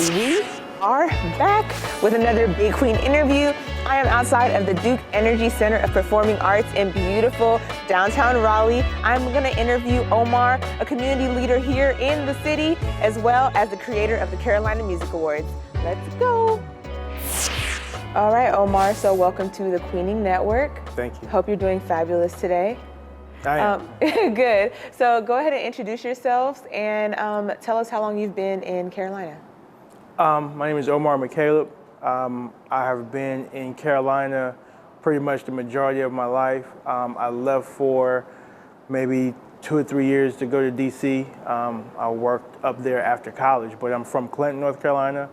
We are back with another Big Queen interview. I am outside of the Duke Energy Center of Performing Arts in beautiful downtown Raleigh. I'm going to interview Omar, a community leader here in the city, as well as the creator of the Carolina Music Awards. Let's go. All right, Omar, so welcome to the Queening Network. Thank you. Hope you're doing fabulous today. I am. Good. So go ahead and introduce yourselves and tell us how long you've been in Carolina. My name is Omar McCallop. I have been in Carolina pretty much the majority of my life. I left for maybe 2 or 3 years to go to DC. I worked up there after college, but I'm from Clinton, North Carolina.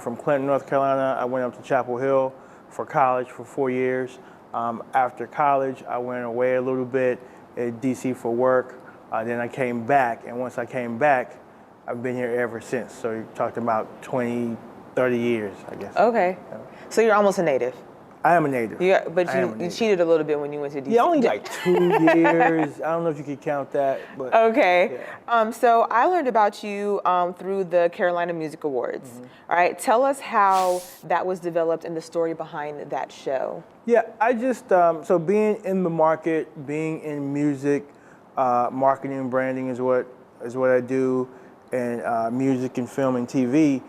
From Clinton, North Carolina, I went up to Chapel Hill for college for 4 years. After college, I went away a little bit at DC for work. Then I came back, and once I came back, I've been here ever since. So you're talking about 20, 30 years, I guess. Okay. Yeah. So you're almost a native. I am a native. Yeah, but you cheated a little bit when you went to DC. Yeah, only like 2 years. I don't know if you could count that, but. Okay. Yeah. So I learned about you through the Carolina Music Awards. Mm-hmm. All right, tell us how that was developed and the story behind that show. Yeah, I just, so being in the market, being in music, marketing and branding is what I do, and music and film and TV,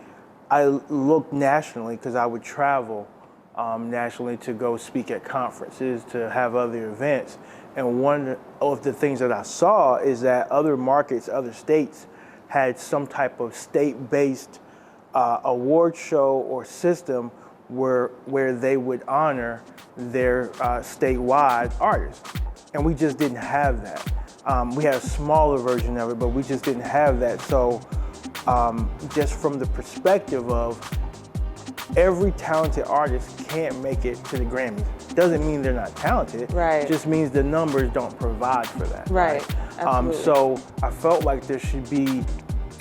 I looked nationally because I would travel nationally to go speak at conferences, to have other events. And one of the things that I saw is that other markets, other states, had some type of state-based award show or system where they would honor their statewide artists. And we just didn't have that. We had a smaller version of it, but we just didn't have that. So just from the perspective of every talented artist can't make it to the Grammys. Doesn't mean they're not talented. Right. It just means the numbers don't provide for that. Right. Absolutely. So I felt like there should be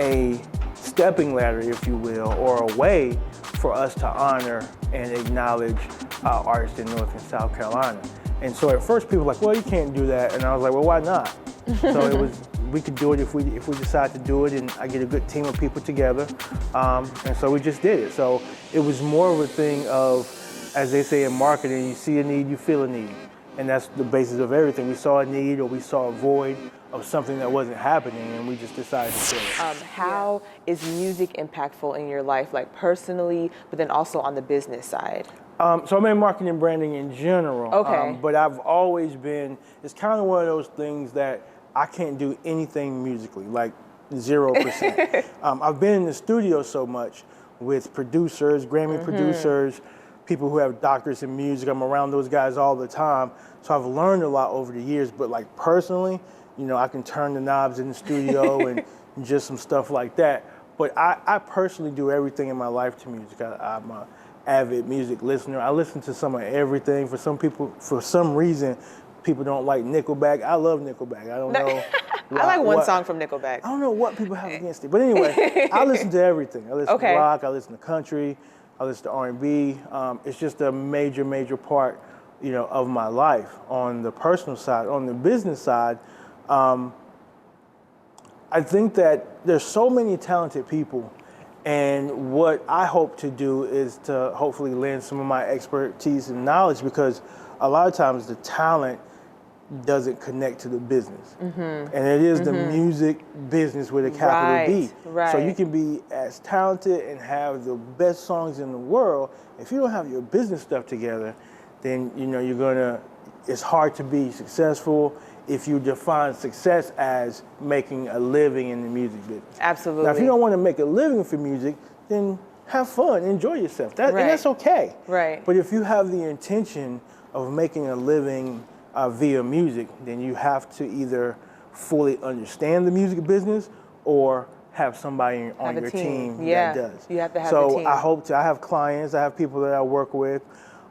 a stepping ladder, if you will, or a way for us to honor and acknowledge artists in North and South Carolina. And so at first people were like, well, you can't do that. And I was like, well, why not? So we could do it if we decide to do it, and I get a good team of people together. And so we just did it. So it was more of a thing of, as they say in marketing, you see a need, you feel a need. And that's the basis of everything. We saw a need or we saw a void of something that wasn't happening, and we just decided to fill it. How is music impactful in your life, like personally, but then also on the business side? So I'm in marketing and branding in general. Okay. But I've always been, it's kind of one of those things that I can't do anything musically, like 0%. I've been in the studio so much with producers, Grammy producers, people who have doctorates in music. I'm around those guys all the time. So I've learned a lot over the years, but like personally, you know, I can turn the knobs in the studio and just some stuff like that. But I personally do everything in my life to music. I'm an avid music listener. I listen to some of everything. For some people, for some reason, people don't like Nickelback. I love Nickelback. I don't know. I like one song from Nickelback. I don't know what people have against it. But anyway, I listen to everything. I listen to rock, I listen to country, I listen to R&B. It's just a major, major part, you know, of my life on the personal side. On the business side, I think that there's so many talented people, and what I hope to do is to hopefully lend some of my expertise and knowledge, because a lot of times the talent doesn't connect to the business. And it is the music business with a capital B. Right. So you can be as talented and have the best songs in the world. If you don't have your business stuff together, then you know it's hard to be successful if you define success as making a living in the music business. Absolutely. Now, if you don't want to make a living for music, then have fun, enjoy yourself. And that's okay. Right. But if you have the intention of making a living via music, then you have to either fully understand the music business or have somebody on your team that does. You have to have a team. So I have clients, I have people that I work with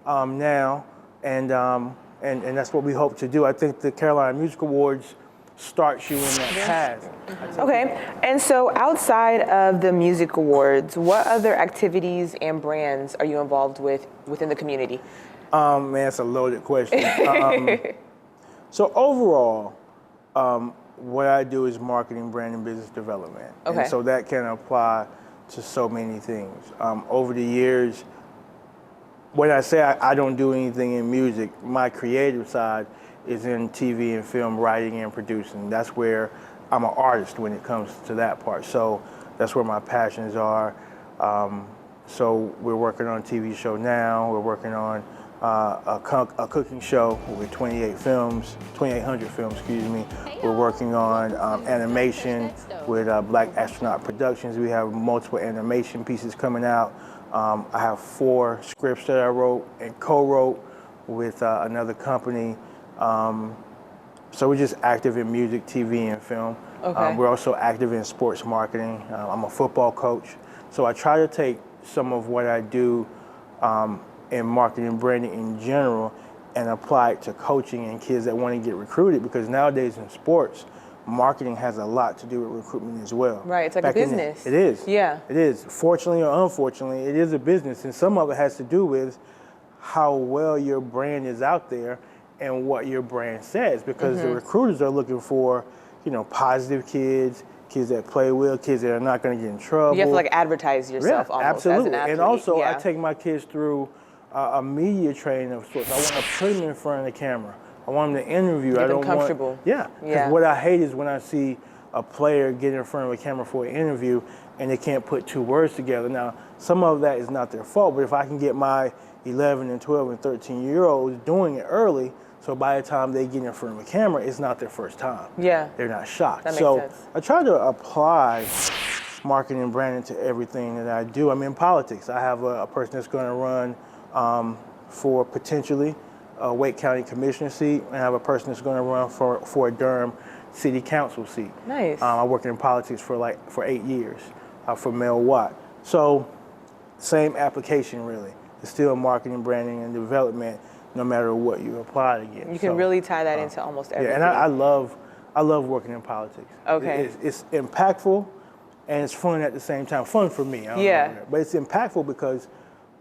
now, and that's what we hope to do. I think the Carolina Music Awards starts you in that path. Okay, and so outside of the music awards, what other activities and brands are you involved with within the community? Man, that's a loaded question. So overall, what I do is marketing, brand, and business development. Okay. And so that can apply to so many things. Over the years, when I say I don't do anything in music, my creative side is in TV and film writing and producing. That's where I'm an artist when it comes to that part. So that's where my passions are. So we're working on a TV show now. We're working on a cooking show with 2,800 films, excuse me. We're working on animation with Black Astronaut Productions. We have multiple animation pieces coming out. I have 4 scripts that I wrote and co-wrote with another company. So we're just active in music, TV, and film. Okay. We're also active in sports marketing. I'm a football coach. So I try to take some of what I do in marketing and branding in general and apply it to coaching and kids that want to get recruited, because nowadays in sports, marketing has a lot to do with recruitment as well. Right, it's like a business. It is. Yeah. It is. Fortunately or unfortunately, it is a business, and some of it has to do with how well your brand is out there and what your brand says, because the recruiters are looking for, positive kids that play well, kids that are not going to get in trouble. You have to like advertise yourself almost absolutely. as an athlete. And also, yeah. I take my kids through a media training of sorts. I want to put them in front of the camera. I want them to interview. Get I them don't comfortable. Want, yeah. Yeah. What I hate is when I see a player get in front of a camera for an interview and they can't put 2 words together. Now, some of that is not their fault, but if I can get my 11 and 12 and 13-year-olds doing it early, so by the time they get in front of a camera, it's not their first time. Yeah. They're not shocked. That makes so sense. I try to apply marketing and branding to everything that I do. I'm in politics. I have a person that's going to run for potentially a Wake County Commissioner seat, and I have a person that's going to run for a Durham City Council seat. Nice. I worked in politics for 8 years for Mel Watt. So same application really. It's still marketing, branding, and development, no matter what you apply to get. You can really tie that into almost everything. Yeah, and I love working in politics. Okay. It's impactful and it's fun at the same time. Fun for me. I don't know, but it's impactful because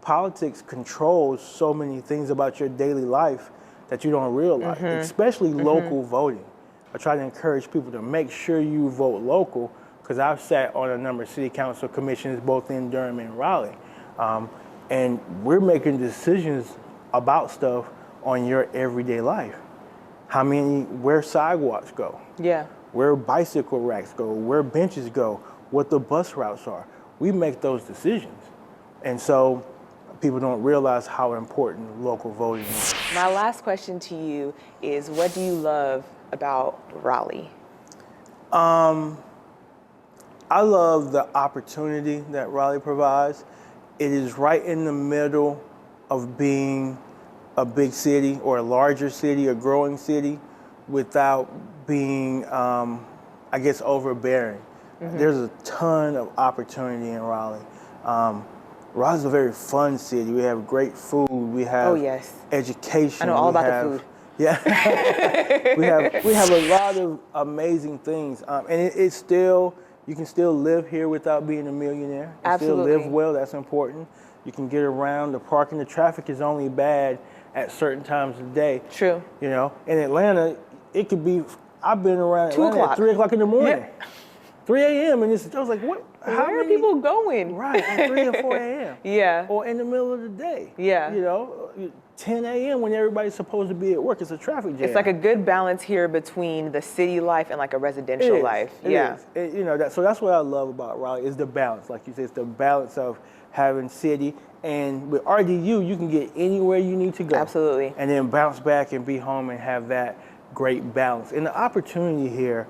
politics controls so many things about your daily life that you don't realize, especially local voting. I try to encourage people to make sure you vote local, because I've sat on a number of city council commissions both in Durham and Raleigh. And we're making decisions about stuff on your everyday life. Where sidewalks go, where bicycle racks go, where benches go, what the bus routes are. We make those decisions. And so people don't realize how important local voting is. My last question to you is, what do you love about Raleigh? I love the opportunity that Raleigh provides. It is right in the middle of being a big city or a larger city, a growing city, without being, overbearing. There's a ton of opportunity in Raleigh. Raleigh's a very fun city. We have great food. We have education. I know all about the food. Yeah, we have a lot of amazing things, and it's still, you can still live here without being a millionaire. You Absolutely. still live well. That's important. You can get around. The parking, the traffic is only bad at certain times of the day. True. In Atlanta, it could be. I've been around 2 Atlanta o'clock. at 3 o'clock in the morning. Yeah. 3 a.m. and I was like, what? Where are people going? Right, at 3 or 4 a.m. Yeah. Or in the middle of the day. Yeah. 10 a.m. when everybody's supposed to be at work. It's a traffic jam. It's like a good balance here between the city life and like a residential life. It is. So that's what I love about Raleigh is the balance. Like you said, it's the balance of having city, and with RDU, you can get anywhere you need to go. Absolutely. And then bounce back and be home and have that great balance. And the opportunity here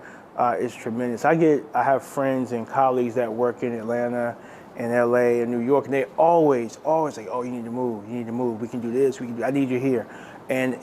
is tremendous. I have friends and colleagues that work in Atlanta and LA and New York, and they always like, oh, you need to move, we can do this, I need you here. And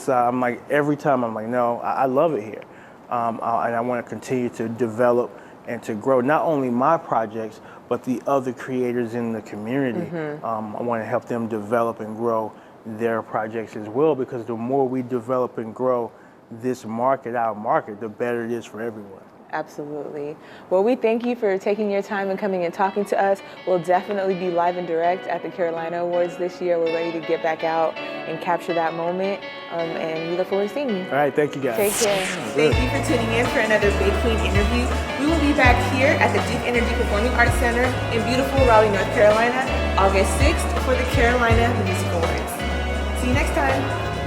I'm like, every time I'm like, no, I love it here. And I want to continue to develop and to grow not only my projects, but the other creators in the community. I want to help them develop and grow their projects as well, because the more we develop and grow this market, our market, the better it is for everyone. Absolutely. Well, we thank you for taking your time and coming and talking to us. We'll definitely be live and direct at the Carolina Awards this year. We're ready to get back out and capture that moment, and we look forward to seeing you. All right, thank you guys. Take care. Thank you for tuning in for another Big Queen interview. We will be back here at the Duke Energy Performing Arts Center in beautiful Raleigh, North Carolina, August 6th for the Carolina Music Awards. See you next time.